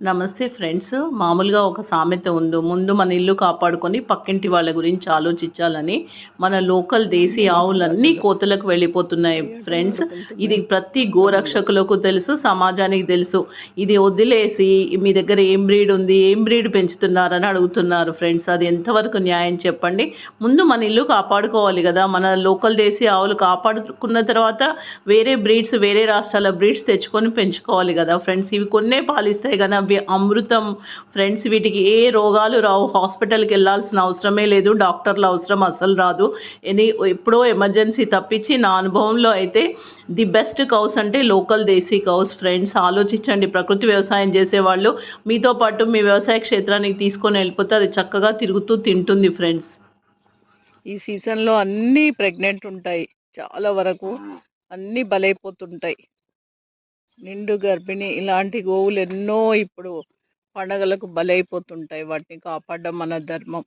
నమస్తే ఫ్రెండ్స్. మామూలుగా ఒక సామెత ఉంది. ముందు మన ఇల్లు కాపాడుకొని పక్కింటి వాళ్ళ గురించి ఆలోచించాలని. మన లోకల్ దేశీ ఆవులన్నీ కోతలకు వెళ్ళిపోతున్నాయి ఫ్రెండ్స్. ఇది ప్రతి గోరక్షకులకు తెలుసు, సమాజానికి తెలుసు. ఇది వదిలేసి మీ దగ్గర ఏం బ్రీడ్ ఉంది? ఏం బ్రీడ్ పెంచుతున్నారని అడుగుతున్నారు ఫ్రెండ్స్. అది ఎంతవరకు న్యాయం చెప్పండి? ముందు మన ఇల్లు కాపాడుకోవాలి గదా! మన లోకల్ దేశీ ఆవులు కాపాడుకున్న తర్వాత వేరే బ్రీడ్స్, వేరే రాష్ట్రాల బ్రీడ్స్ తెచ్చుకొని పెంచుకోవాలి గదా ఫ్రెండ్స్. ఇవి కొన్నే పాలిస్తాయి గానీ అవి అమృతం ఫ్రెండ్స్. వీటికి ఏ రోగాలు రావు. హాస్పిటల్‌కెళ్ళాల్సిన అవసరమే లేదు. డాక్టర్ల అవసరం అస్సలు రాదు. ఎప్పుడో ఎమర్జెన్సీ తప్పించి నా అనుభవంలో అయితే ది బెస్ట్ కౌస్ అంటే లోకల్ దేశీ కౌస్ ఫ్రెండ్స్. ఆలోచించండి. ప్రకృతి వ్యవసాయం చేసేవాళ్ళు మీతో పాటు మీ వ్యవసాయ క్షేత్రానికి తీసుకొని వెళ్ళిపోతే అది చక్కగా తిరుగుతూ తింటుంది ఫ్రెండ్స్. ఈ సీజన్‌లో అన్నీ ప్రెగ్నెంట్ ఉంటాయి. చాలా వరకు అన్నీ బలైపోతుంటాయి. నిండు గర్భిణి ఇలాంటి గోవులు ఎన్నో ఇప్పుడు పండగలకు బలైపోతుంటాయి. వాటిని కాపాడడం మన ధర్మం.